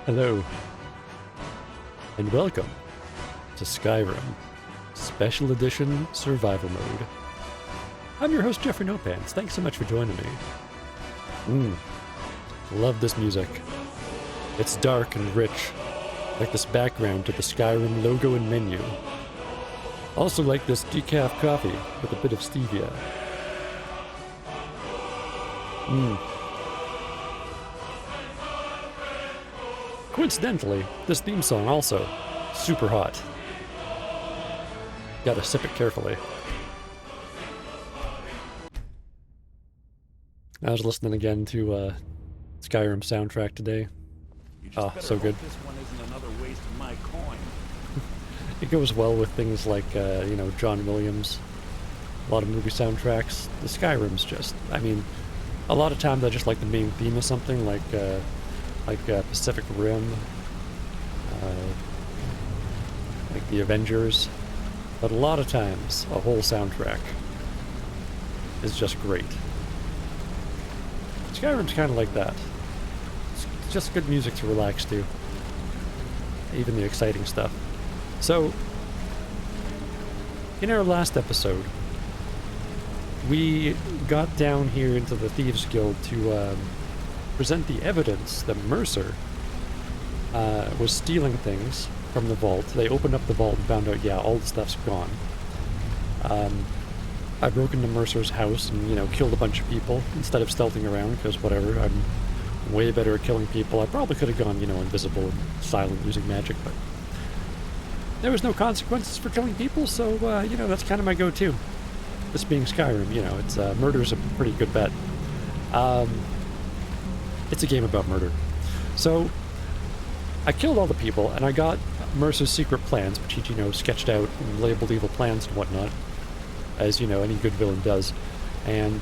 Hello, and welcome to Skyrim Special Edition Survival Mode. I'm your host, Jeffrey Nopants. Thanks so much for joining me. Love this music. It's dark and rich, like this background to the Skyrim logo and menu. Also like this decaf coffee with a bit of stevia. Coincidentally, this theme song also super hot. Gotta sip it carefully. I was listening again to Skyrim soundtrack today. Oh, so good. This one isn't another waste of my coin. It goes well with things like, John Williams. A lot of movie soundtracks. The Skyrim's just, a lot of times I just like the main theme of something, like Pacific Rim, like the Avengers. But a lot of times, a whole soundtrack is just great. Skyrim's kind of like that. It's just good music to relax to. Even the exciting stuff. So, in our last episode, we got down here into the Thieves Guild to present the evidence that Mercer was stealing things from the vault. They opened up the vault and found out, yeah, all the stuff's gone. I broke into Mercer's house and, killed a bunch of people instead of stealthing around, because whatever, I'm way better at killing people. I probably could have gone, invisible and silent using magic, but there was no consequences for killing people, so, that's kind of my go-to. This being Skyrim, it's, murder's a pretty good bet. It's a game about murder. So, I killed all the people, and I got Mercer's secret plans, which he, sketched out and labeled evil plans and whatnot, as, any good villain does. And,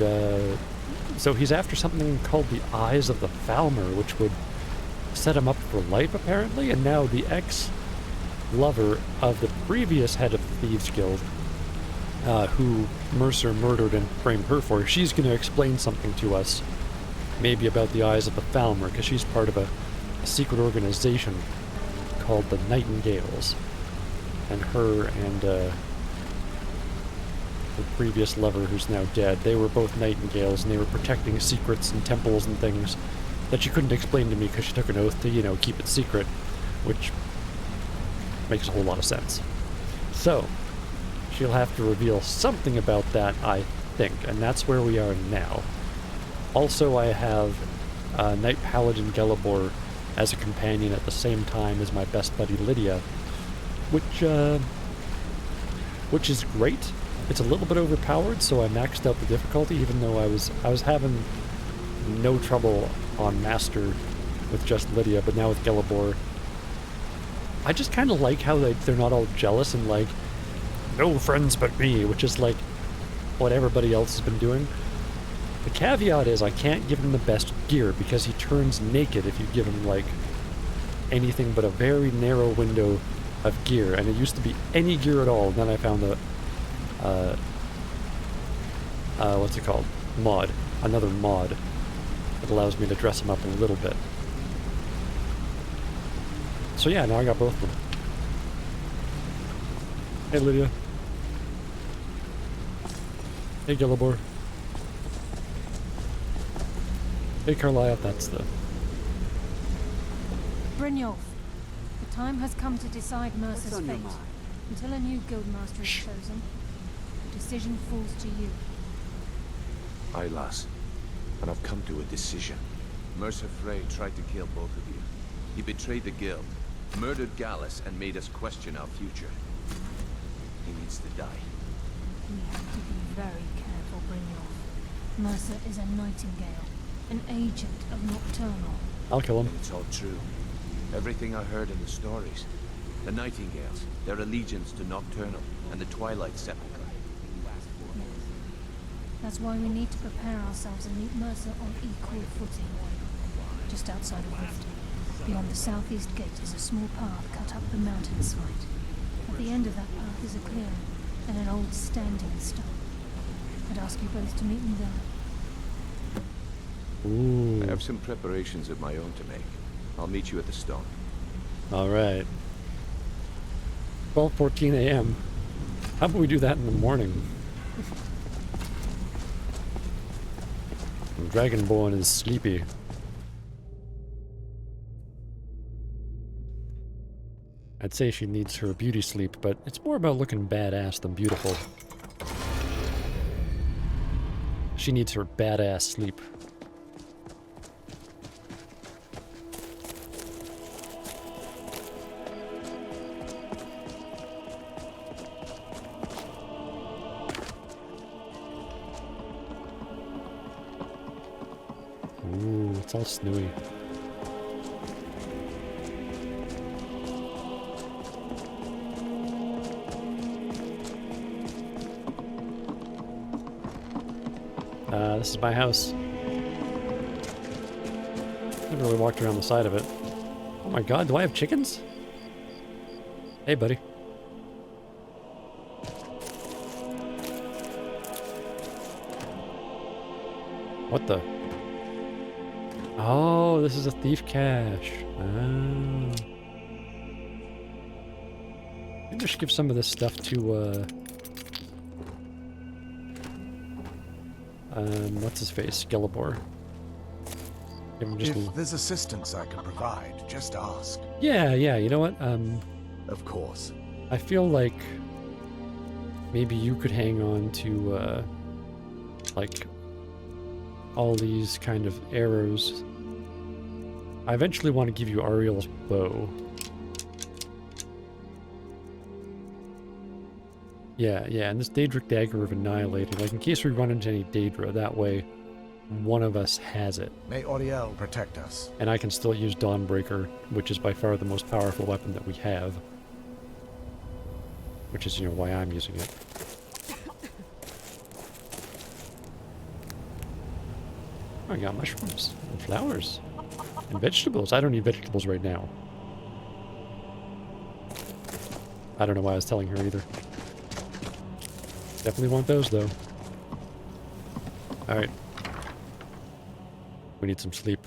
so he's after something called the Eyes of the Falmer, which would set him up for life, apparently, and now the ex-lover of the previous head of the Thieves Guild, who Mercer murdered and framed her for, she's going to explain something to us, maybe about the Eyes of the Falmer, because she's part of a secret organization called the Nightengales. And her and the previous lover, who's now dead, they were both Nightingales, and they were protecting secrets and temples and things that she couldn't explain to me because she took an oath to, keep it secret, which makes a whole lot of sense. So, she'll have to reveal something about that, I think, and that's where we are now. Also, I have Knight Paladin Gelibor as a companion at the same time as my best buddy Lydia, which is great. It's a little bit overpowered, so I maxed out the difficulty, even though I was having no trouble on Master with just Lydia, but now with Gelibor, I just kind of like how they're not all jealous and like, no friends but me, which is like what everybody else has been doing. The caveat is I can't give him the best gear because he turns naked if you give him like anything but a very narrow window of gear, and it used to be any gear at all, and then I found the what's it called? Mod. Another mod that allows me to dress him up a little bit. So yeah, now I got both of them. Hey Lydia. Hey Gelibor. Hey Carlisle, that's the... Brynjolf, the time has come to decide Mercer's fate. Until a new guildmaster is chosen, the decision falls to you. Aye, lass. And I've come to a decision. Mercer Frey tried to kill both of you. He betrayed the guild, murdered Gallus, and made us question our future. He needs to die. We have to be very careful, Brynjolf. Mercer is a Nightingale, an agent of Nocturnal. I'll kill him. It's all true. Everything I heard in the stories. The Nightingales, their allegiance to Nocturnal, and the Twilight Sepulchre. Yes. That's why we need to prepare ourselves and meet Mercer on equal footing. Just outside of Rift, beyond the southeast gate, is a small path cut up the mountainside. At the end of that path is a clearing and an old standing stone. I'd ask you both to meet me there. Ooh. I have some preparations of my own to make. I'll meet you at the stone. All right. 12:14 a.m. How about we do that in the morning? Dragonborn is sleepy. I'd say she needs her beauty sleep, but it's more about looking badass than beautiful. She needs her badass sleep. Ooh, it's all snowy. This is my house. Never really walked around the side of it. Oh my god, do I have chickens? Hey, buddy. What the? Oh, this is a thief cache. Ah. Maybe I should give some of this stuff to, what's his face? Skellebor. Give him just If there's assistance I can provide, just ask. Yeah, you know what? Of course. I feel like maybe you could hang on to, like, all these kind of arrows. I eventually want to give you Ariel's bow. Yeah, and this Daedric Dagger of Annihilating, like in case we run into any Daedra, that way one of us has it. May Auriel protect us. And I can still use Dawnbreaker, which is by far the most powerful weapon that we have. Which is, you know, why I'm using it. Oh, I got mushrooms and flowers and vegetables. I don't need vegetables right now. I don't know why I was telling her either. Definitely want those, though. Alright. We need some sleep.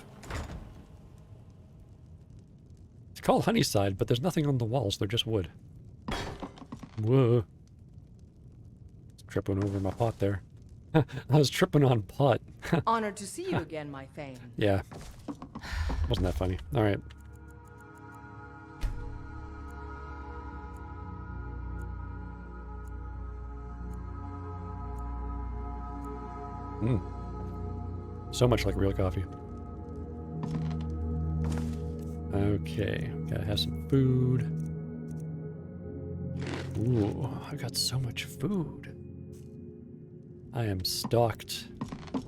It's called Honeyside, but there's nothing on the walls. They're just wood. Whoa. Tripping over my pot there. I was tripping on pot. Honored to see you again, my Thane. Yeah. Wasn't that funny? Alright. So much like real coffee. Okay, gotta have some food. Ooh, I got so much food. I am stocked. I'm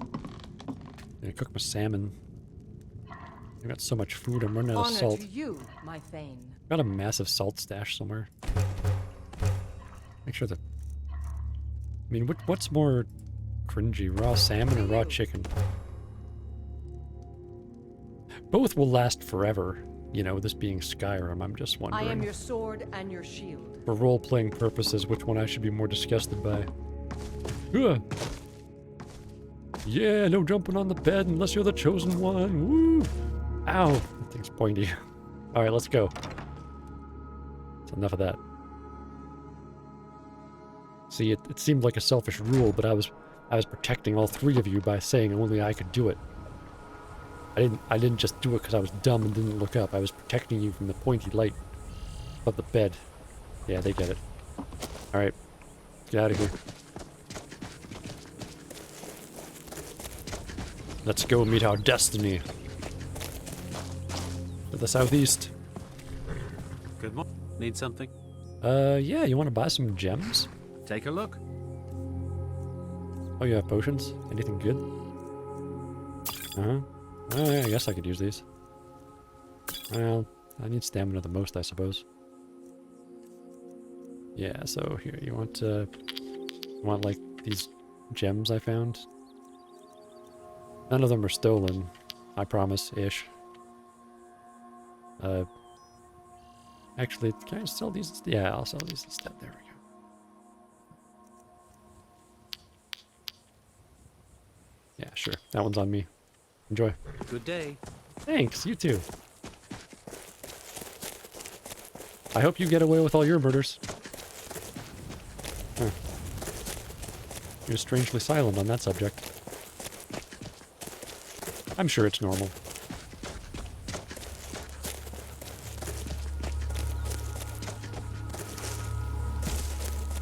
gonna cook my salmon. I got so much food, I'm running out of Honor salt. to you, my Thane. Got a massive salt stash somewhere. Make sure that... I mean, what's more cringy, raw salmon or raw chicken? Both will last forever. You know, this being Skyrim, I'm just wondering. I am your sword and your shield. For role-playing purposes, which one I should be more disgusted by. Ugh. Yeah, no jumping on the bed unless you're the chosen one. Woo! Ow! That thing's pointy. Alright, let's go. That's enough of that. See, it seemed like a selfish rule, but I was protecting all three of you by saying only I could do it. I didn't just do it because I was dumb and didn't look up. I was protecting you from the pointy light of the bed. Yeah, they get it. Alright. Get out of here. Let's go meet our destiny. To the southeast. Good morning. Need something? Yeah, you want to buy some gems? Take a look. Oh, you have potions? Anything good? Uh-huh. Oh, yeah, I guess I could use these. Well, I need stamina the most, I suppose. Yeah, so here, you want like, these gems I found? None of them are stolen, I promise-ish. Actually, can I sell these? Yeah, I'll sell these instead. There we go. Yeah, sure. That one's on me. Enjoy. Good day. Thanks, you too. I hope you get away with all your murders. Huh. You're strangely silent on that subject. I'm sure it's normal.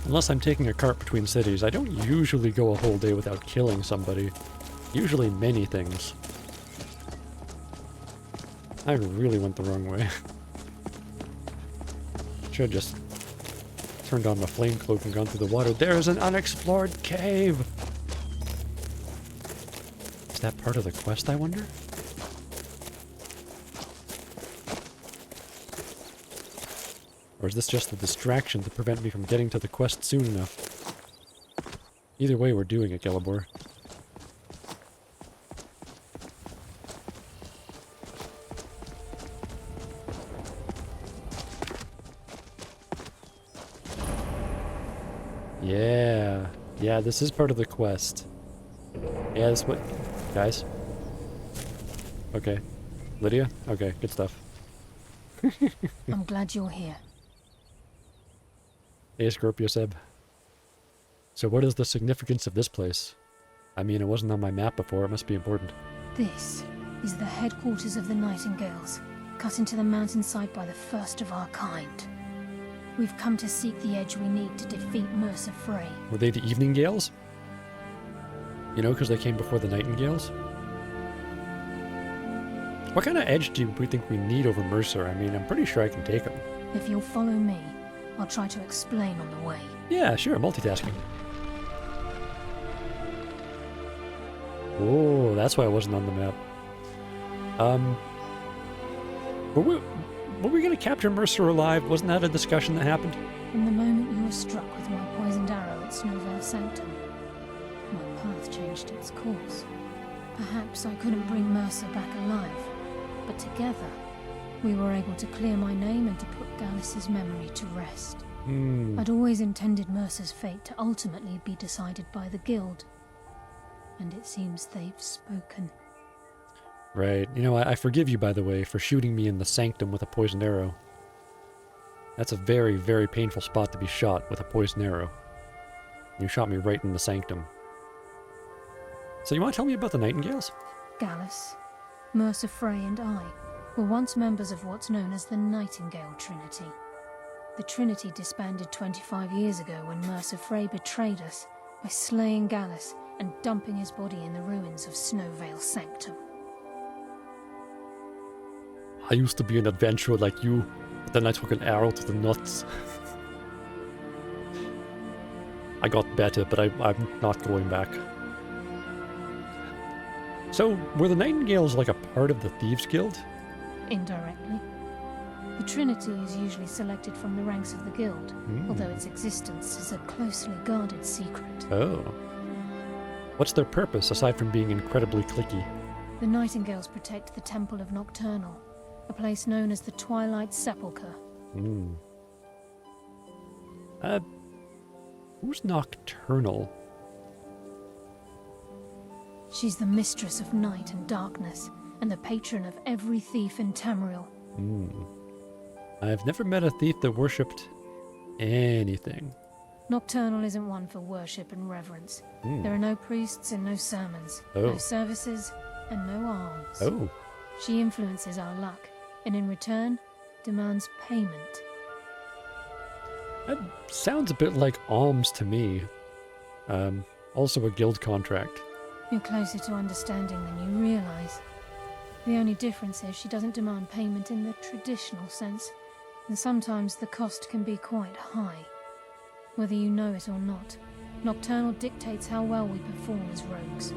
Unless I'm taking a cart between cities, I don't usually go a whole day without killing somebody. Usually many things. I really went the wrong way. Should've just turned on my flame cloak and gone through the water. There's an unexplored cave! Is that part of the quest, I wonder? Or is this just a distraction to prevent me from getting to the quest soon enough? Either way, we're doing it, Gelibor. Yeah. Yeah, this is part of the quest. Yeah, that's what... Guys? Okay. Lydia? Okay, good stuff. I'm glad you're here. Hey, Scorpio Seb. So what is the significance of this place? I mean, it wasn't on my map before, it must be important. This is the headquarters of the Nightingales, cut into the mountainside by the first of our kind. We've come to seek the edge we need to defeat Mercer Frey. Were they the Evening Gales? You know, because they came before the Nightingales? What kind of edge do we think we need over Mercer? I mean, I'm pretty sure I can take him. If you'll follow me, I'll try to explain on the way. Yeah, sure, multitasking. Oh, that's why I wasn't on the map. Were we gonna capture Mercer alive? Wasn't that a discussion that happened? From the moment you were struck with my poisoned arrow at Snowvale Sanctum, my path changed its course. Perhaps I couldn't bring Mercer back alive, but together, we were able to clear my name and to put Gallus's memory to rest. I'd always intended Mercer's fate to ultimately be decided by the Guild, and it seems they've spoken. Right. You know, I forgive you, by the way, for shooting me in the sanctum with a poisoned arrow. That's a very, very painful spot to be shot with a poisoned arrow. You shot me right in the sanctum. So you want to tell me about the Nightingales? Gallus, Mercer Frey and I were once members of what's known as the Nightengale Trinity. The Trinity disbanded 25 years ago when Mercer Frey betrayed us by slaying Gallus and dumping his body in the ruins of Snowvale Sanctum. I used to be an adventurer like you, but then I took an arrow to the nuts. I got better, but I'm not going back. So, were the Nightingales like a part of the Thieves Guild? Indirectly. The Trinity is usually selected from the ranks of the Guild, although its existence is a closely guarded secret. Oh. What's their purpose, aside from being incredibly cliquey? The Nightingales protect the Temple of Nocturnal, a place known as the Twilight Sepulchre. Who's Nocturnal? She's the mistress of night and darkness, and the patron of every thief in Tamriel. I've never met a thief that worshipped anything. Nocturnal isn't one for worship and reverence. There are no priests and no sermons, Oh. no services, and no alms. Oh. She influences our luck, and in return, demands payment. That sounds a bit like alms to me. Also a guild contract. You're closer to understanding than you realize. The only difference is she doesn't demand payment in the traditional sense, and sometimes the cost can be quite high. Whether you know it or not, Nocturnal dictates how well we perform as rogues.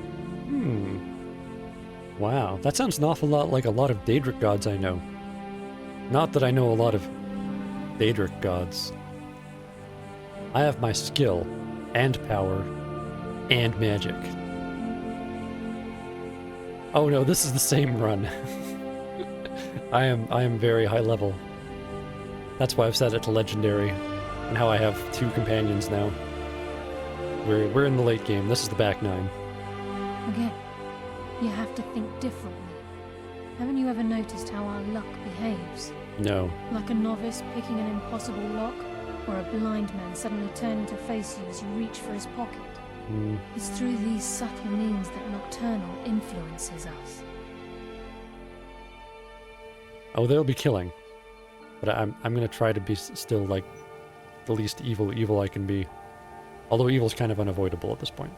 Wow, that sounds an awful lot like a lot of Daedric gods I know. Not that I know a lot of Daedric gods. I have my skill, and power, and magic. Oh no, this is the same run. I am very high level. That's why I've set it to legendary, and how I have 2 companions now. We're in the late game. This is the back 9. Again, you have to think differently. Haven't you ever noticed how our luck behaves? No. Like a novice picking an impossible lock, or a blind man suddenly turning to face you as you reach for his pocket. It's through these subtle means that Nocturnal influences us. Oh, they'll be killing. But I'm gonna try to be still, like, the least evil I can be. Although evil's kind of unavoidable at this point.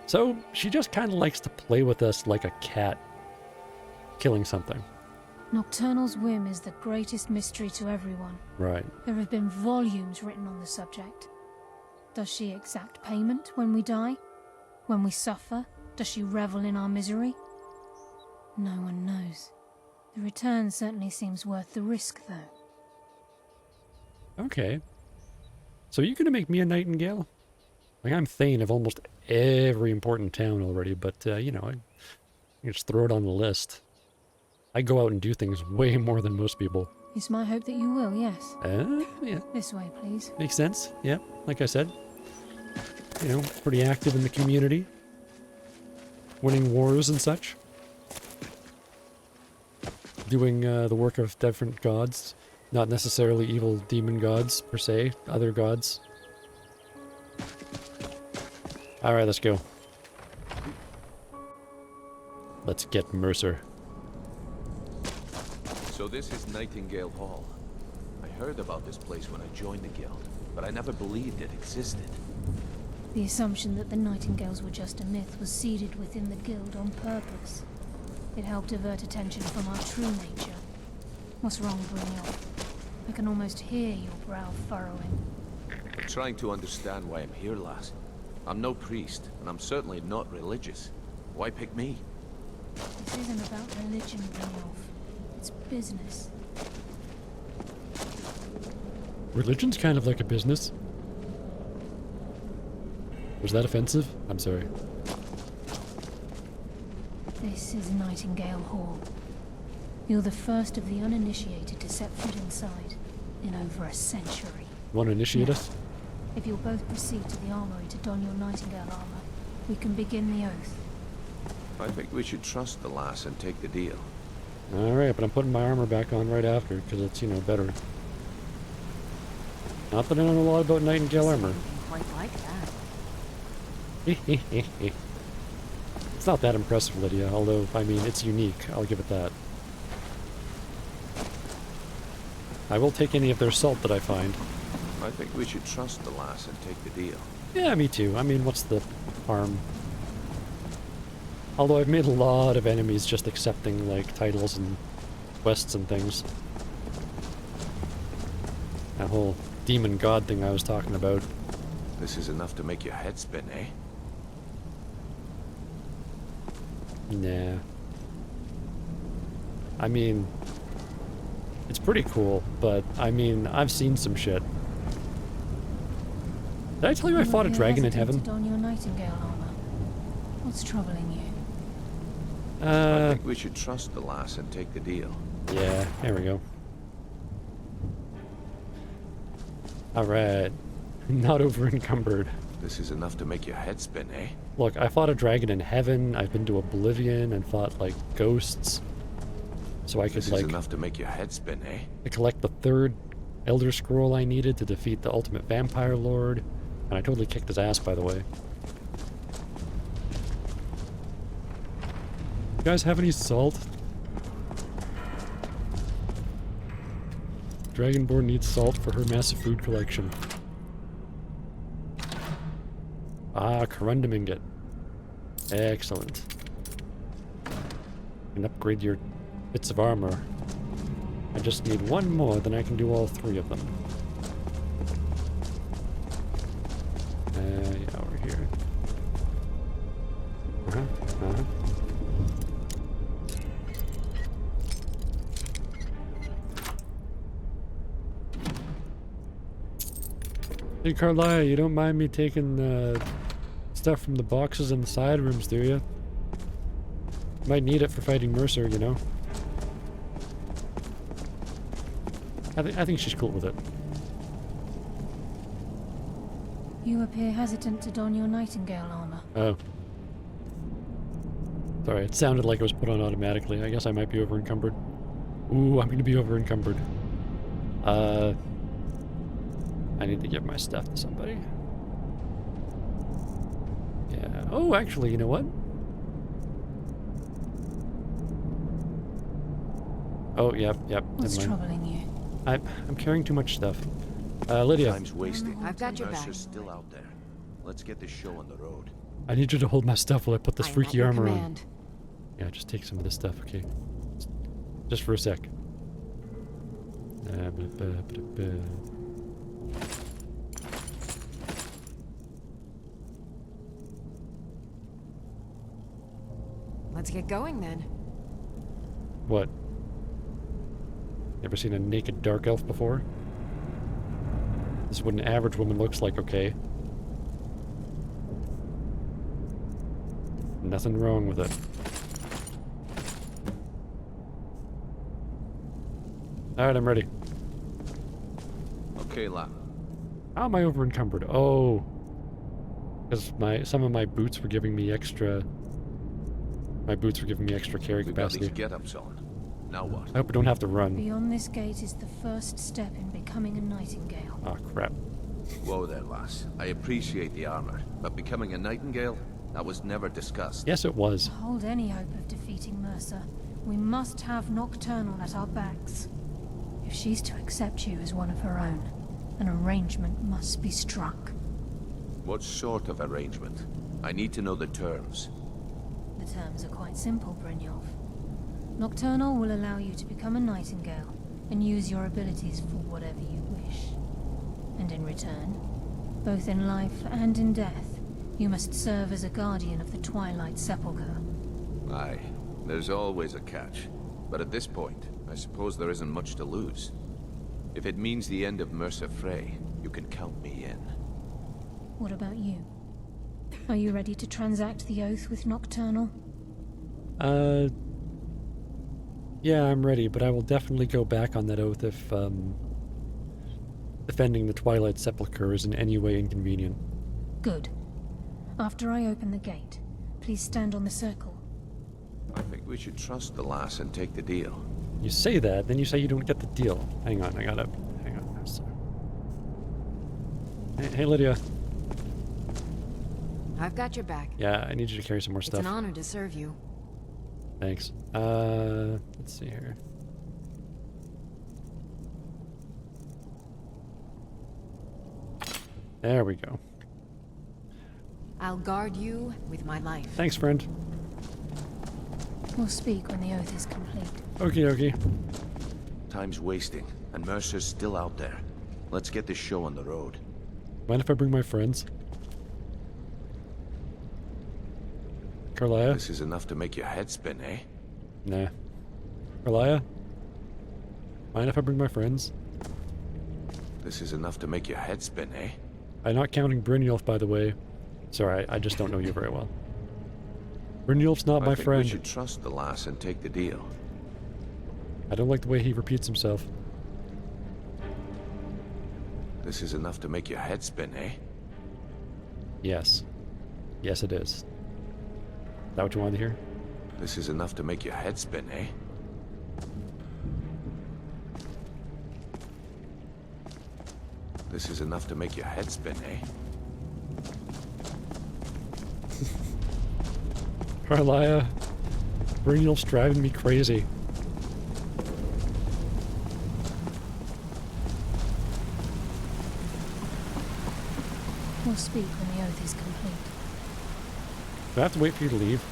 So, she just kind of likes to play with us like a cat killing something. Nocturnal's whim is the greatest mystery to everyone. Right. There have been volumes written on the subject. Does she exact payment when we die? When we suffer, does she revel in our misery? No one knows. The return certainly seems worth the risk, though. Okay. So you gonna make me a Nightingale? Like, I'm Thane of almost every important town already, but, you know, I just throw it on the list. I go out and do things way more than most people. It's my hope that you will, yes. Yeah. This way, please. Makes sense. Yeah, like I said. You know, pretty active in the community. Winning wars and such. Doing the work of different gods. Not necessarily evil demon gods, per se. Other gods. Alright, let's go. Let's get Mercer. So this is Nightingale Hall. I heard about this place when I joined the guild, but I never believed it existed. The assumption that the Nightingales were just a myth was seeded within the guild on purpose. It helped divert attention from our true nature. What's wrong, Brignon? I can almost hear your brow furrowing. I'm trying to understand why I'm here, lass. I'm no priest, and I'm certainly not religious. Why pick me? This isn't about religion, Brynolf. It's business. Religion's kind of like a business. Was that offensive? I'm sorry. This is Nightingale Hall. You're the first of the uninitiated to set foot inside in over a century. Want to initiate us? If you'll both proceed to the armory to don your Nightingale armor, we can begin the oath. I think we should trust the lass and take the deal. Alright, but I'm putting my armor back on right after, because it's, you know, better. Not that I know a lot about Nightingale armor. Quite like that. It's not that impressive, Lydia, although, I mean, it's unique. I'll give it that. I will take any of their salt that I find. I think we should trust the lass and take the deal. Yeah, me too. I mean, what's the harm? Although I've made a lot of enemies just accepting, like, titles and quests and things. That whole demon god thing I was talking about. This is enough to make your head spin, eh? Nah. I mean, it's pretty cool, but, I mean, I've seen some shit. Did I tell you I fought a dragon in heaven? To don your Nightingale armor. What's troubling you? I think we should trust the lass and take the deal. Yeah, there we go. Alright. Not over encumbered. This is enough to make your head spin, eh? Look, I fought a dragon in heaven, I've been to Oblivion and fought, like, ghosts. So I could, This like, is enough to make your head spin, eh? collect the third Elder Scroll I needed to defeat the ultimate vampire lord. And I totally kicked his ass, by the way. You guys have any salt? Dragonborn needs salt for her massive food collection. Ah, corundum ingot. Excellent. And upgrade your bits of armor. I just need one more, then I can do all three of them. Yeah, over here. Hey Carlia, you don't mind me taking stuff from the boxes in the side rooms, do you? Might need it for fighting Mercer, you know. I think she's cool with it. You appear hesitant to don your Nightingale armor. Oh. Sorry, it sounded like it was put on automatically. I guess I might be over encumbered. Ooh, I'm gonna be over encumbered. I need to give my stuff to somebody. Yeah. Oh, actually, you know what? Oh, yep. What's Never mind. troubling you? I'm carrying too much stuff. Lydia, Time's wasting. I've got your back. Mercer's still out there. Let's get this show on the road. I need you to hold my stuff while I put this I am at freaky your armor on. command. Yeah, just take some of this stuff, okay? Just for a sec. Let's get going then. What? Never seen a naked dark elf before? This is what an average woman looks like, okay? Nothing wrong with it. Alright, I'm ready. Okay, lad. How am I over encumbered? Oh. Because some of my boots were giving me extra... My boots were giving me extra carry We've got capacity. these get-ups on. Now what? I hope I don't have to run. Beyond this gate is the first step in becoming a Nightingale. Oh, crap. Whoa there, lass. I appreciate the armor, but becoming a Nightingale? That was never discussed. Yes, it was. Hold any hope of defeating Mercer. We must have Nocturnal at our backs. If she's to accept you as one of her own, an arrangement must be struck. What sort of arrangement? I need to know the terms. The terms are quite simple, Brynjolf. Nocturnal will allow you to become a Nightingale and use your abilities for whatever you wish. And in return, both in life and in death, you must serve as a guardian of the Twilight Sepulchre. Aye, there's always a catch. But at this point, I suppose there isn't much to lose. If it means the end of Mercer Frey, you can count me in. What about you? Are you ready to transact the oath with Nocturnal? Yeah, I'm ready, but I will definitely go back on that oath if, defending the Twilight Sepulchre is in any way inconvenient. Good. After I open the gate, please stand on the circle. I think we should trust the lass and take the deal. You say that, then you say you don't get the deal. Hang on, hang on. Hey, Lydia. I've got your back. Yeah, I need you to carry some more It's stuff. an honor to serve you. Thanks. Let's see here. There we go. I'll guard you with my life. Thanks, friend. We'll speak when the oath is complete. Okie dokie. Time's wasting, and Mercer's still out there. Let's get this show on the road. Mind if I bring my friends? Carlia? This is enough to make your head spin, eh? Nah. Carlia? Mind if I bring my friends? This is enough to make your head spin, eh? I'm not counting Brynjolf, by the way. Sorry, I just don't know you very well. Brynjolf's not my I think friend. we should trust the lass and take the deal. I don't like the way he repeats himself. This is enough to make your head spin, eh? Yes. Yes, it is. Is that what you wanted to hear? This is enough to make your head spin, eh? This is enough to make your head spin, eh? Carlia, Brynjolf's driving me crazy. We'll speak when the oath is complete. Do I have to wait for you to leave?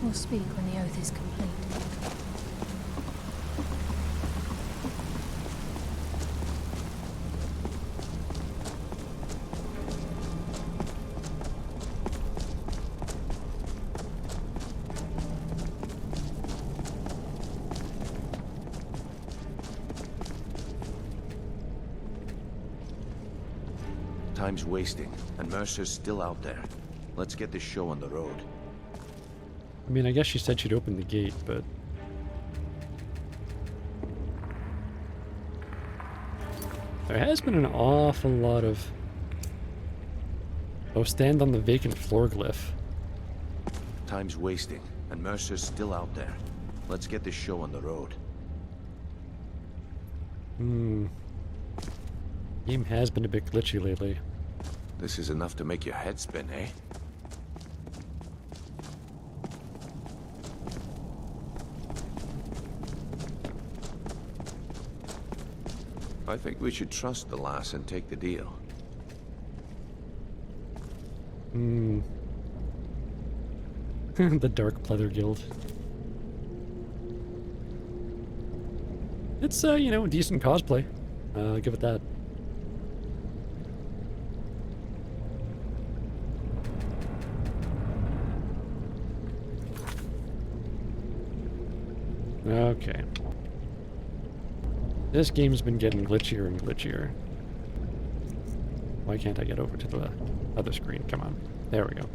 We'll speak when the oath is complete. Time's wasting, and Mercer's still out there. Let's get this show on the road. I mean, I guess she said she'd open the gate, but... There has been an awful lot of Oh, stand on the vacant floor glyph. Time's wasting, and Mercer's still out there. Let's get this show on the road. Game has been a bit glitchy lately. This is enough to make your head spin, eh? I think we should trust the lass and take the deal. The Dark Pleather Guild. It's, you know, decent cosplay. I'll give it that. Okay. This game's been getting glitchier and glitchier. Why can't I get over to the other screen? Come on. There we go.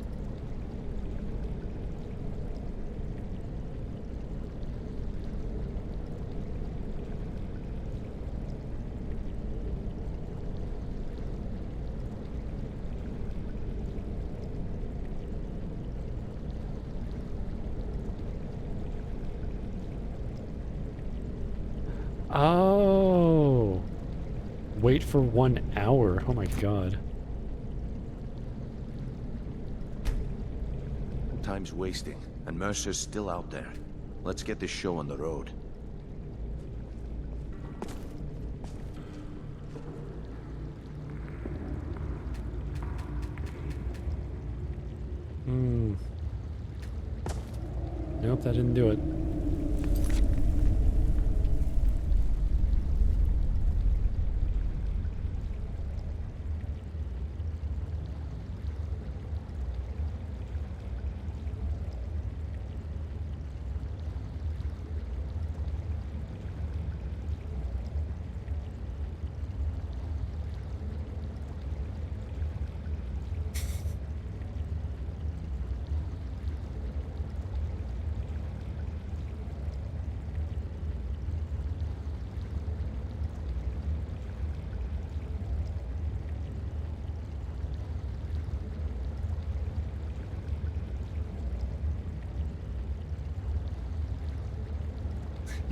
Oh, wait for 1 hour. Oh my god. Time's wasting, and Mercer's still out there. Let's get this show on the road. Nope, that didn't do it.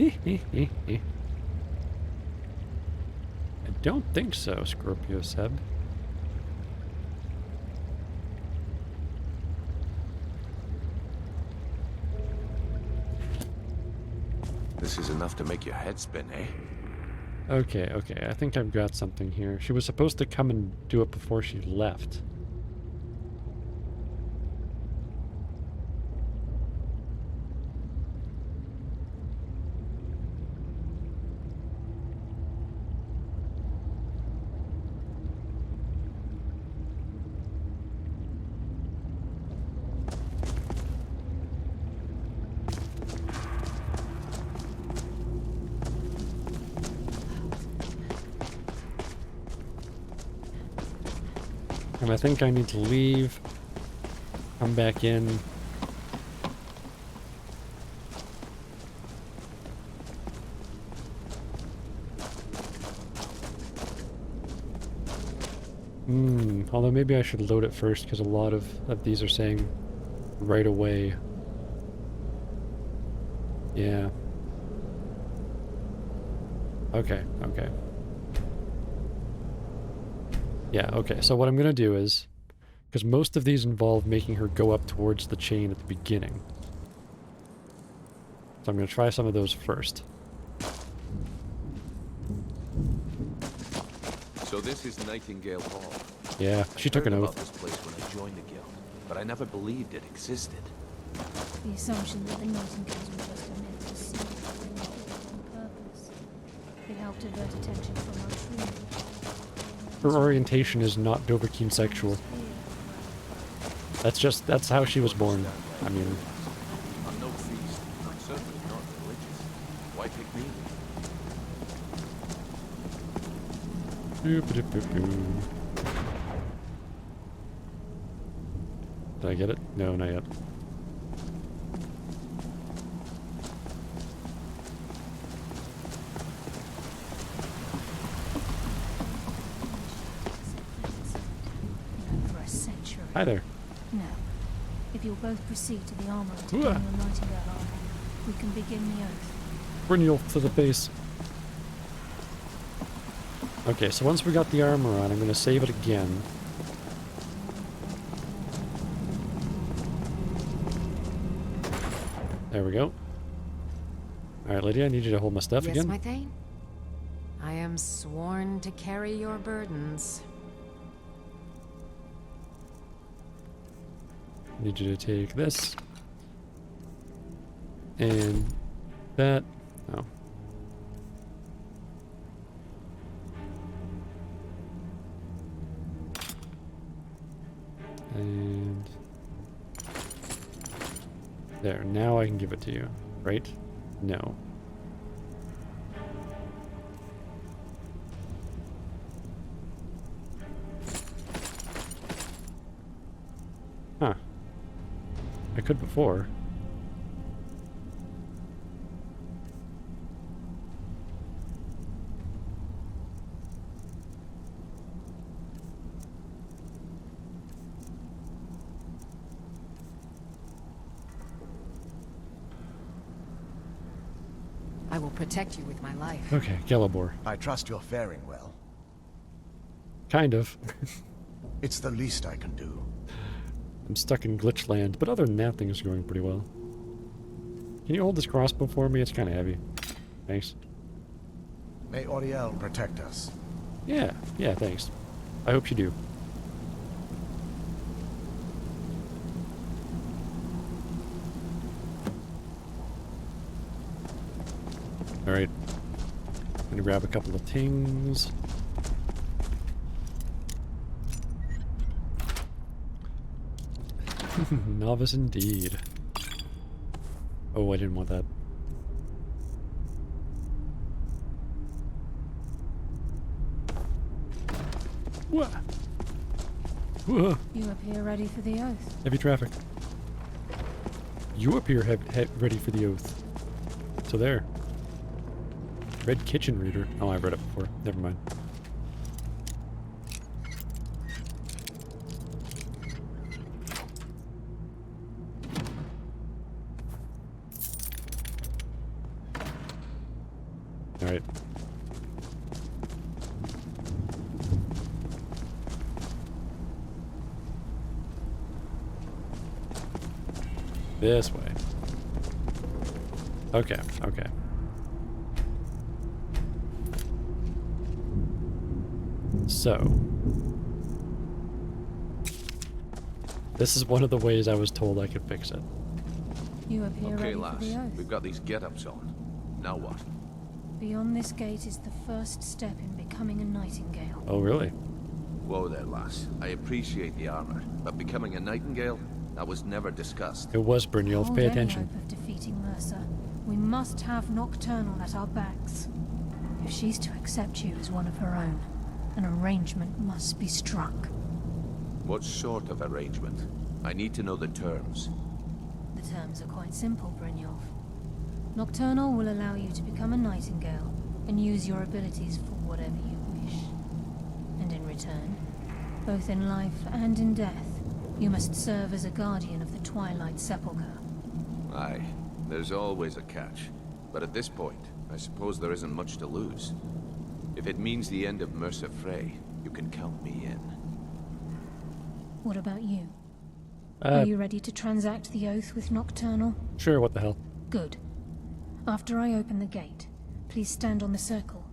I don't think so, Scorpio Seb. This is enough to make your head spin, eh? Okay, okay, I think I've got something here. She was supposed to come and do it before she left. And I think I need to leave, come back in. Although maybe I should load it first, because a lot of these are saying right away. Yeah. Okay, okay. Yeah, okay, so what I'm gonna do is, because most of these involve making her go up towards the chain at the beginning. So I'm gonna try some of those first. So this is Nightengale Hall. Yeah, she took an I heard oath. about this place when I joined the guild, but I never believed it existed. The assumption that the Nightingales were just a myth was sealed on purpose. It helped divert attention from our true. Her orientation is not Dovahkiin sexual. That's how she was born. I mean, I'm no priest. I'm certainly not religious. Why pick me? did I get it? No, not yet. For a century. Hi there. No. If you'll both proceed to the armory to Ooh. don your Nightingale armor, we can begin the oath. Brynjolf to the base. Okay, so once we got the armor on, I'm going to save it again. There we go. Alright, Lydia, I need you to hold my stuff Yes, again. my Thane. I am sworn to carry your burdens. I need you to take this. And that. Oh. And there, now I can give it to you, right? No. Huh. I could before. I will protect you with my life. Okay, Gelibor. I trust you're faring well. Kind of. It's the least I can do. I'm stuck in glitch land, but other than that, things are going pretty well. Can you hold this crossbow for me? It's kind of heavy. Thanks. May Auriel protect us. Yeah, thanks. I hope you do. Alright. Gonna grab a couple of tings. Novice indeed. Oh, I didn't want that. Whoa. Whoa. You appear ready for the oath. Heavy traffic. You appear ready for the oath. So there. Red Kitchen Reader. Oh, I've read it before. Never mind. Alright. This way. Okay. So. This is one of the ways I was told I could fix it. You appear Okay, ready lass. for the oath. We've got these get-ups on. Now what? Beyond this gate is the first step in becoming a Nightingale. Oh, really? Whoa there, lass. I appreciate the armor, but becoming a Nightingale? That was never discussed. It was Brynjolf. Hold Pay any attention. hope of defeating Mercer. We must have Nocturnal at our backs. If she's to accept you as one of her own, an arrangement must be struck. What sort of arrangement? I need to know the terms. The terms are quite simple, Brynjolf. Nocturnal will allow you to become a Nightingale and use your abilities for whatever you wish. And in return, both in life and in death, you must serve as a guardian of the Twilight Sepulchre. Aye, there's always a catch. But at this point, I suppose there isn't much to lose. If it means the end of Mercer Frey, you can count me in. What about you? Are you ready to transact the oath with Nocturnal? Sure, what the hell. Good. After I open the gate, please stand on the circle.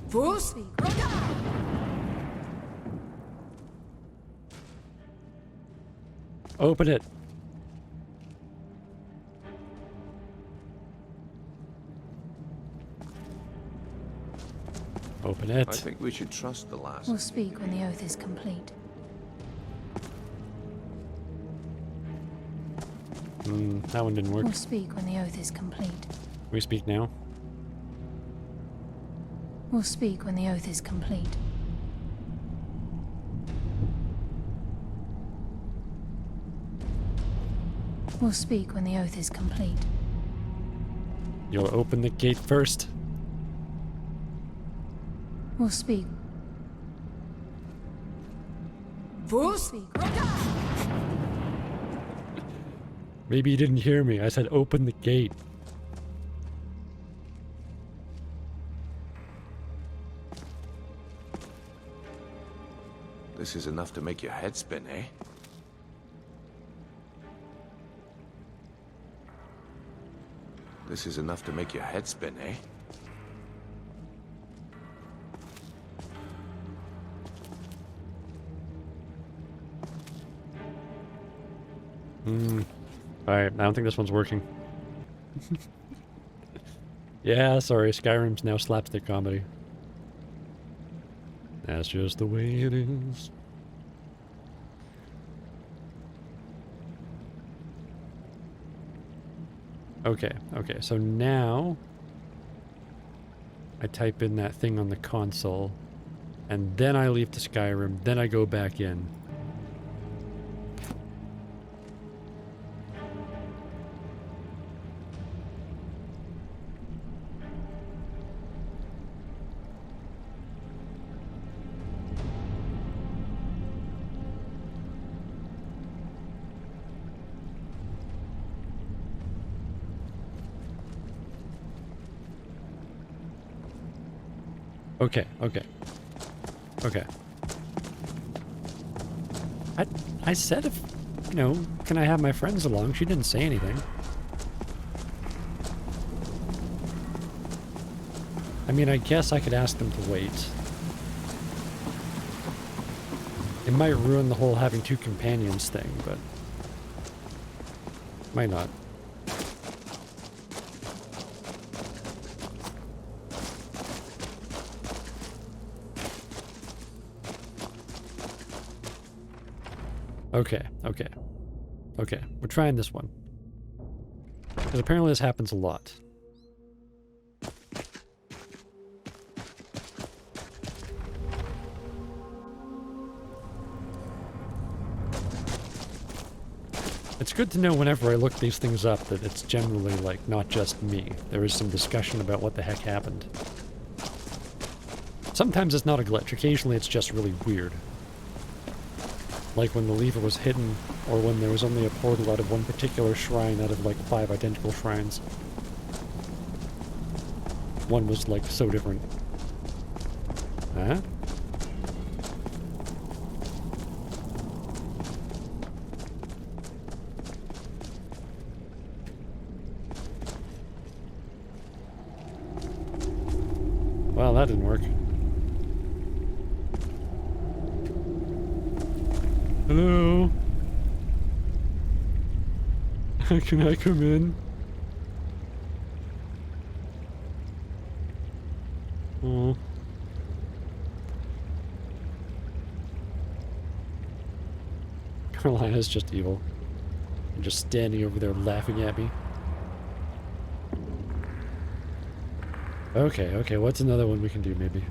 Fools! Open it. Open it. I think we should trust the lass. We'll speak when the oath is complete. That one didn't work. We'll speak when the oath is complete. We speak now. We'll speak when the oath is complete. We'll speak when the oath is complete. You'll open the gate first. We'll speak. We'll speak. Maybe you didn't hear me. I said open the gate. This is enough to make your head spin, eh? This is enough to make your head spin, eh? Alright, I don't think this one's working. Yeah, sorry, Skyrim's now slapstick comedy. That's just the way it is. Okay, so now I type in that thing on the console, and then I leave to Skyrim, then I go back in. Okay. I said if, you know, can I have my friends along? She didn't say anything. I mean, I guess I could ask them to wait. It might ruin the whole having two companions thing, but might not. Okay. We're trying this one. Because apparently this happens a lot. It's good to know whenever I look these things up that it's generally, like, not just me. There is some discussion about what the heck happened. Sometimes it's not a glitch. Occasionally it's just really weird. Like when the lever was hidden, or when there was only a portal out of one particular shrine out of like 5 identical shrines. One was like so different. Huh? Well, that didn't work. Hello? Can I come in? Oh. Carolina's just evil. And just standing over there laughing at me. Okay, what's another one we can do maybe?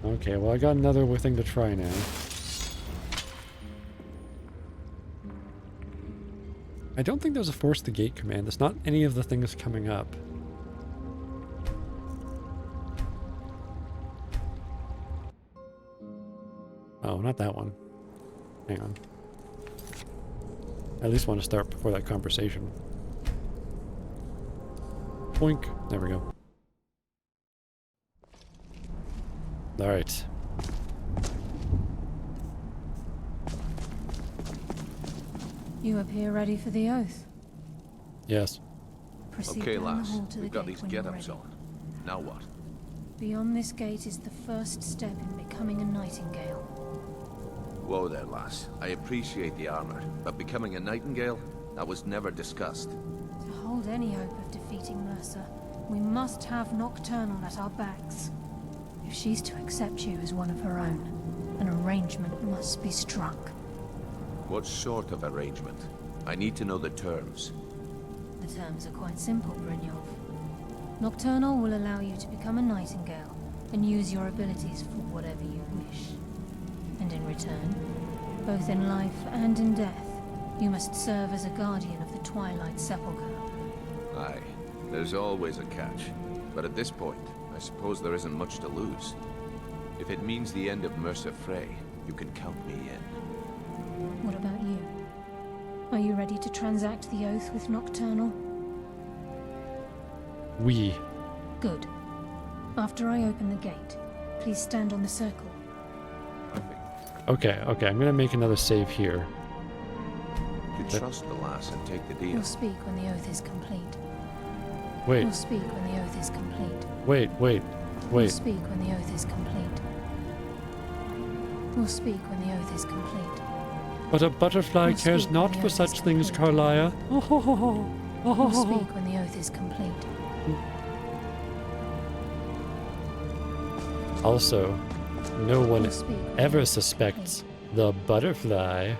Okay, well I got another thing to try now. I don't think there's a force the gate command. There's not any of the things coming up. Oh, not that one. Hang on. I at least want to start before that conversation. Boink. There we go. Alright. You appear ready for the oath. Yes. Proceed Okay, down the lass. hall to the We've got gate these when you're get-ups ready. on. Now what? Beyond this gate is the first step in becoming a Nightingale. Whoa there, lass. I appreciate the armor, but becoming a Nightingale? That was never discussed. To hold any hope of defeating Mercer, we must have Nocturnal at our backs. If she's to accept you as one of her own, an arrangement must be struck. What sort of arrangement? I need to know the terms. The terms are quite simple, Brynjolf. Nocturnal will allow you to become a Nightingale and use your abilities for whatever you wish. And in return, both in life and in death, you must serve as a guardian of the Twilight Sepulchre. Aye, there's always a catch. But at this point, I suppose there isn't much to lose. If it means the end of Mercer Frey, you can count me in. What about you? Are you ready to transact the oath with Nocturnal? We. Good. After I open the gate, please stand on the circle. Perfect. Okay, I'm gonna make another save here. You trust the lass and take the deal. We'll speak when the oath is complete. Wait, We'll speak when the oath is complete. wait. We'll speak when the oath is complete. We'll speak when the oath is complete. But a butterfly We'll cares speak not when the for oath such is things, complete. Carlia. We'll speak when the oath is complete. Also, no one We'll speak when the ever oath is suspects complete. the butterfly.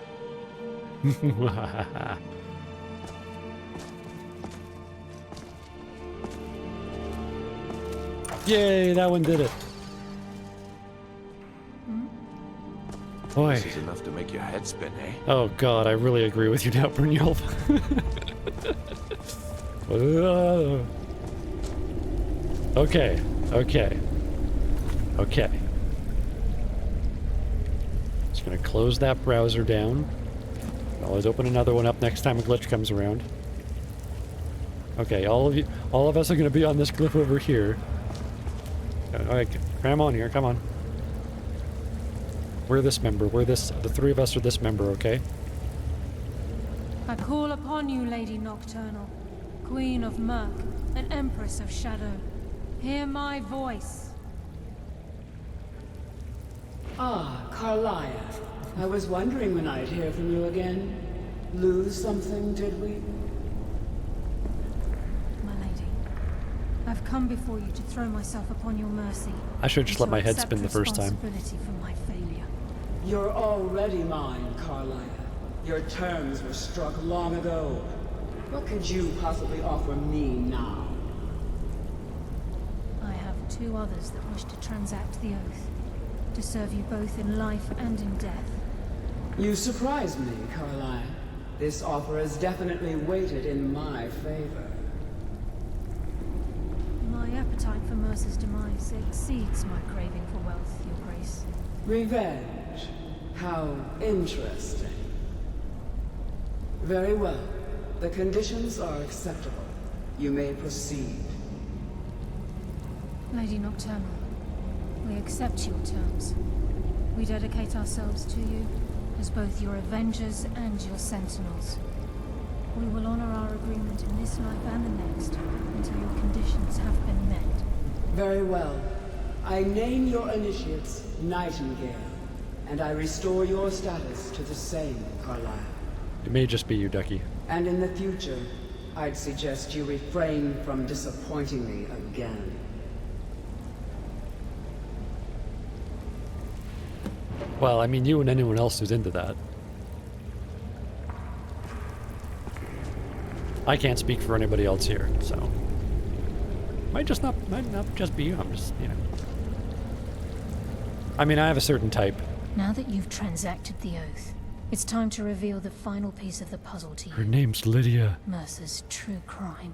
Yay, that one did it. Boy. This is enough to make your head spin, eh? Oh god, I really agree with you now, Brynjolf. Okay. Just gonna close that browser down. Always open another one up next time a glitch comes around. Okay, all of us are gonna be on this cliff over here. Alright, cram on here, come on. We're this member, the three of us are this member, okay? I call upon you, Lady Nocturnal, Queen of Murk and Empress of Shadow. Hear my voice. Ah, Carlia. I was wondering when I'd hear from you again. Lose something, did we? My lady, I've come before you to throw myself upon your mercy. I should just let and my to head accept spin the first time. responsibility for my failure. You're already mine, Carlia. Your terms were struck long ago. What could you possibly offer me now? I have two others that wish to transact the oath, to serve you both in life and in death. You surprise me, Carlia. This offer is definitely weighted in my favor. My appetite for Mercer's demise exceeds my craving for wealth, Your Grace. Revenge. How interesting. Very well. The conditions are acceptable. You may proceed. Lady Nocturnal, we accept your terms. We dedicate ourselves to you as both your avengers and your sentinels. We will honor our agreement in this life and the next until your conditions have been met. Very well. I name your initiates Nightengale, and I restore your status to the same, Carlisle. It may just be you, Ducky. And in the future, I'd suggest you refrain from disappointing me again. Well, I mean, you and anyone else who's into that. I can't speak for anybody else here, so might not just be you. I'm just, you know. I mean, I have a certain type. Now that you've transacted the oath, it's time to reveal the final piece of the puzzle to Her you. name's Lydia. Mercer's true crime.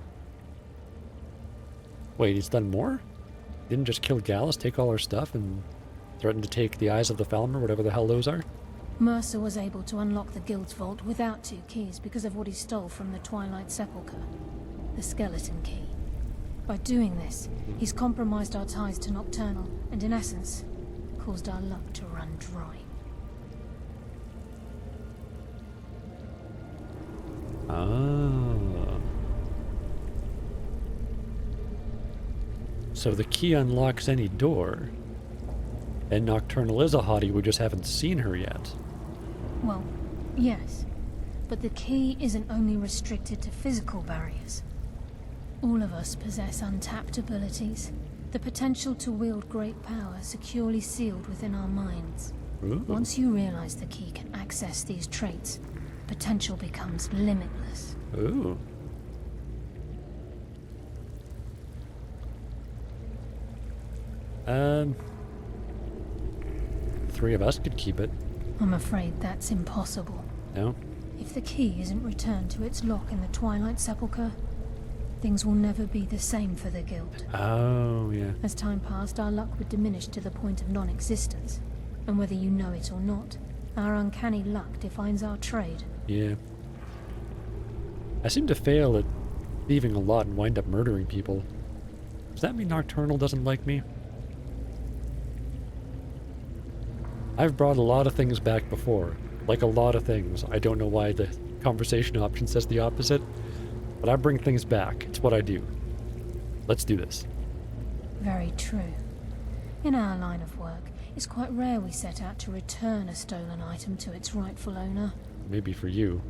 Wait, he's done more? Didn't just kill Gallus, take all her stuff, and threaten to take the eyes of the Falmer, whatever the hell those are? Mercer was able to unlock the Guild's vault without 2 keys because of what he stole from the Twilight Sepulchre. The skeleton key. By doing this, he's compromised our ties to Nocturnal, and in essence, caused our luck to run dry. Ah. So the key unlocks any door. And Nocturnal is a hottie, we just haven't seen her yet. Well, yes. But the key isn't only restricted to physical barriers. All of us possess untapped abilities. The potential to wield great power securely sealed within our minds. Ooh. Once you realize the key can access these traits, potential becomes limitless. Ooh. Three of us could keep it. I'm afraid that's impossible. No? If the key isn't returned to its lock in the Twilight Sepulchre, things will never be the same for the Guild. Oh, yeah. As time passed, our luck would diminish to the point of non-existence. And whether you know it or not, our uncanny luck defines our trade. Yeah. I seem to fail at thieving a lot and wind up murdering people. Does that mean Nocturnal doesn't like me? I've brought a lot of things back before. Like a lot of things. I don't know why the conversation option says the opposite, but I bring things back. It's what I do. Let's do this. Very true. In our line of work, it's quite rare we set out to return a stolen item to its rightful owner. Maybe for you.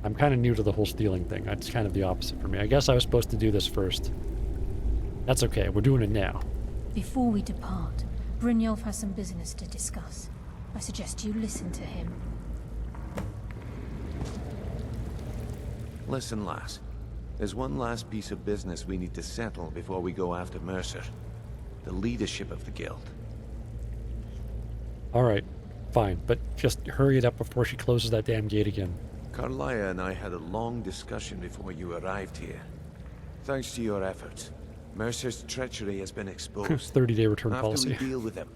I'm kind of new to the whole stealing thing. It's kind of the opposite for me. I guess I was supposed to do this first. That's okay. We're doing it now. Before we depart, Brynjolf has some business to discuss. I suggest you listen to him. Listen, lass. There's one last piece of business we need to settle before we go after Mercer. The leadership of the Guild. Alright. Fine. But just hurry it up before she closes that damn gate again. Carlia and I had a long discussion before you arrived here. Thanks to your efforts, Mercer's treachery has been exposed. 30-day return After policy. we deal with him,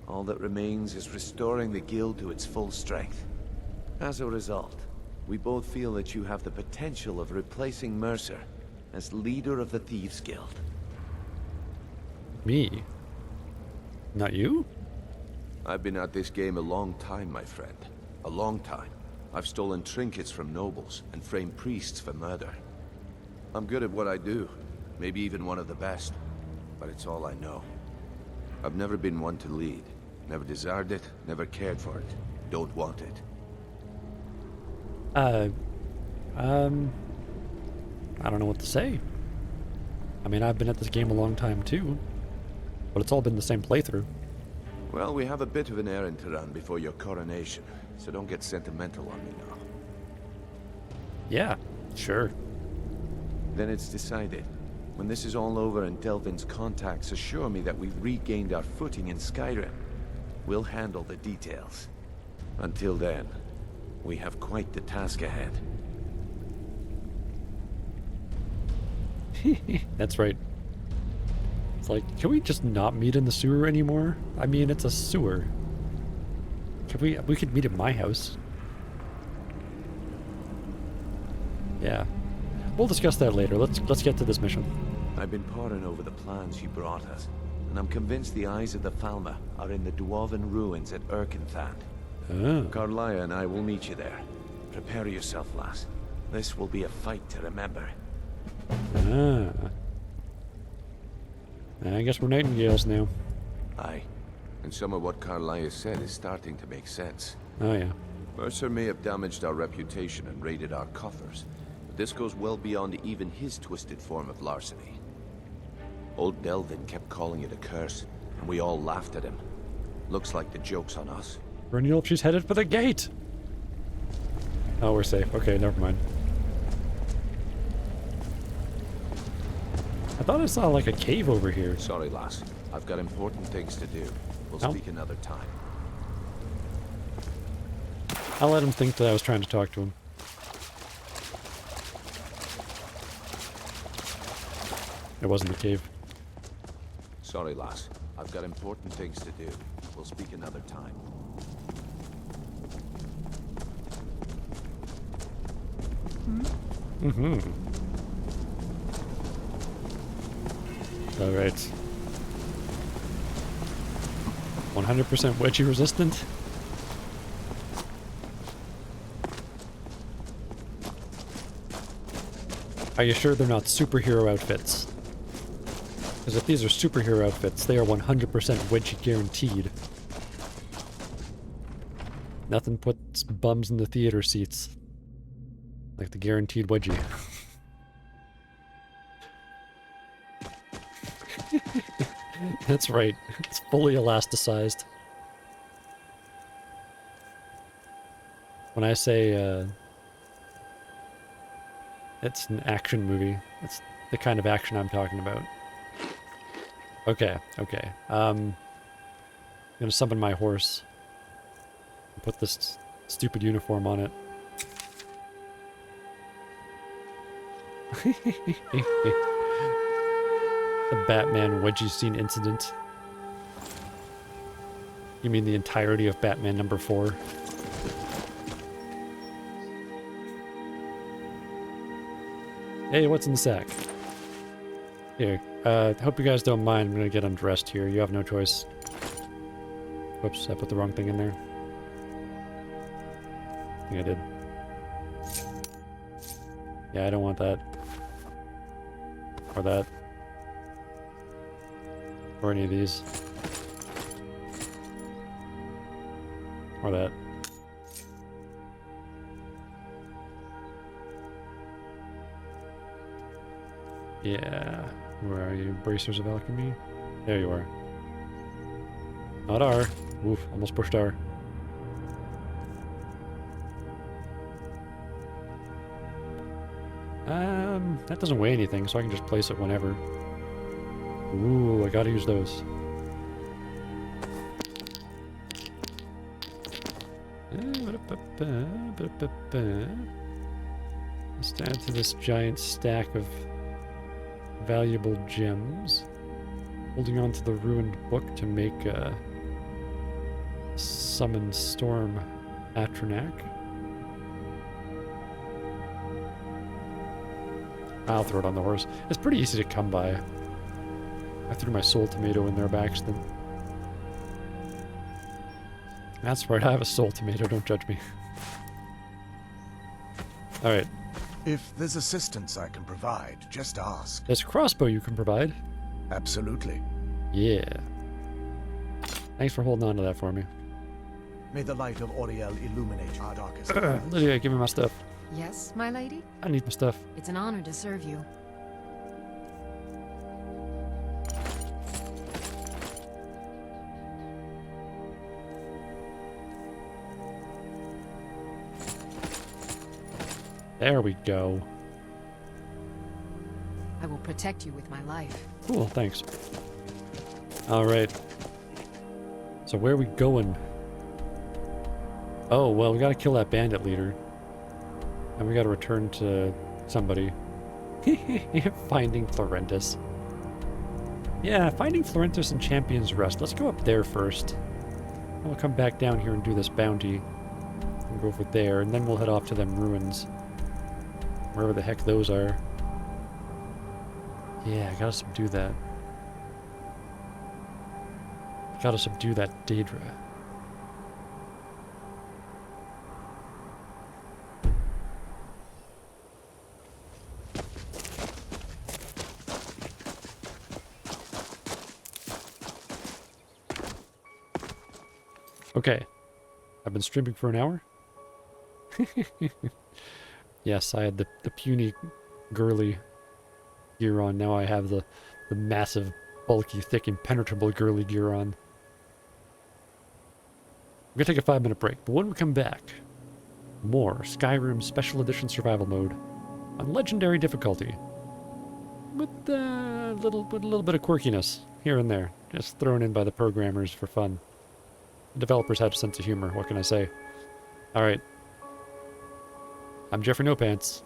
all that remains is restoring the Guild to its full strength. As a result, we both feel that you have the potential of replacing Mercer as leader of the Thieves Guild. Me? Not you? I've been at this game a long time, my friend. A long time. I've stolen trinkets from nobles and framed priests for murder. I'm good at what I do. Maybe even one of the best. But it's all I know. I've never been one to lead. Never desired it, never cared for it. Don't want it. I don't know what to say. I mean, I've been at this game a long time too, but it's all been the same playthrough. Well, we have a bit of an errand to run before your coronation, so don't get sentimental on me now. Yeah, sure. Then it's decided. When this is all over and Delvin's contacts assure me that we've regained our footing in Skyrim, we'll handle the details. Until then, we have quite the task ahead. That's right. It's like, can we just not meet in the sewer anymore? I mean, it's a sewer. Can we could meet at my house. Yeah. We'll discuss that later. Let's get to this mission. I've been poring over the plans you brought us, and I'm convinced the eyes of the Falmer are in the Dwarven ruins at Erkenthand. Oh. Carlia and I will meet you there. Prepare yourself, lass. This will be a fight to remember. Ah. I guess we're Nightingales now. Aye. And some of what Carlia said is starting to make sense. Oh yeah. Mercer may have damaged our reputation and raided our coffers, but this goes well beyond even his twisted form of larceny. Old Delvin kept calling it a curse, and we all laughed at him. Looks like the joke's on us. Brynjolf, she's headed for the gate! Oh, we're safe. Okay, never mind. I thought I saw like a cave over here. Sorry, lass. I've got important things to do. We'll Oh. speak another time. I'll let him think that I was trying to talk to him. It wasn't a cave. Sorry, lass. I've got important things to do. We'll speak another time. Mm-hmm. Alright. 100% wedgie resistant? Are you sure they're not superhero outfits? Because if these are superhero outfits, they are 100% wedgie guaranteed. Nothing puts bums in the theater seats like the guaranteed wedgie. That's right. It's fully elasticized. When I say it's an action movie, it's the kind of action I'm talking about. Okay, okay. I'm gonna summon my horse. And put this stupid uniform on it. The Batman wedgie scene incident. You mean the entirety of Batman number 4? Hey, what's in the sack? Here, hope you guys don't mind. I'm gonna get undressed here. You have no choice. Whoops, I put the wrong thing in there. I think I did. Yeah, I don't want that. Or that. Or any of these. Or that. Yeah. Where are you? Bracers of Alchemy? There you are. Not R. Oof, almost pushed R. That doesn't weigh anything, so I can just place it whenever. Ooh, I gotta use those. Let's add to this giant stack of valuable gems. Holding on to the ruined book to make a summon storm Atronak. I'll throw it on the horse. It's pretty easy to come by. I threw my soul tomato in there by accident. That's right, I have a soul tomato, don't judge me. Alright. If there's assistance I can provide, just ask. There's a crossbow you can provide. Absolutely. Yeah. Thanks for holding on to that for me. May the light of Auriel illuminate our darkest Lydia, give me my stuff. Yes, my lady? I need my stuff. It's an honor to serve you. There we go. I will protect you with my life. Cool, thanks. Alright. So where are we going? Oh, well, we gotta kill that bandit leader. And we gotta return to somebody. Finding Florentis. Yeah, finding Florentis and Champion's Rest. Let's go up there first. And we'll come back down here and do this bounty. And go over there, and then we'll head off to them ruins. Wherever the heck those are. Yeah, I gotta subdue that. Gotta subdue that Daedra. Okay. I've been streaming for an hour. Yes, I had the puny, girly gear on. Now I have the massive, bulky, thick, impenetrable girly gear on. We're gonna take a 5-minute break, but when we come back, more Skyrim Special Edition Survival Mode on Legendary difficulty, with a little bit of quirkiness here and there, just thrown in by the programmers for fun. The developers had a sense of humor. What can I say? All right. I'm Jeffrey No Pants.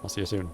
I'll see you soon.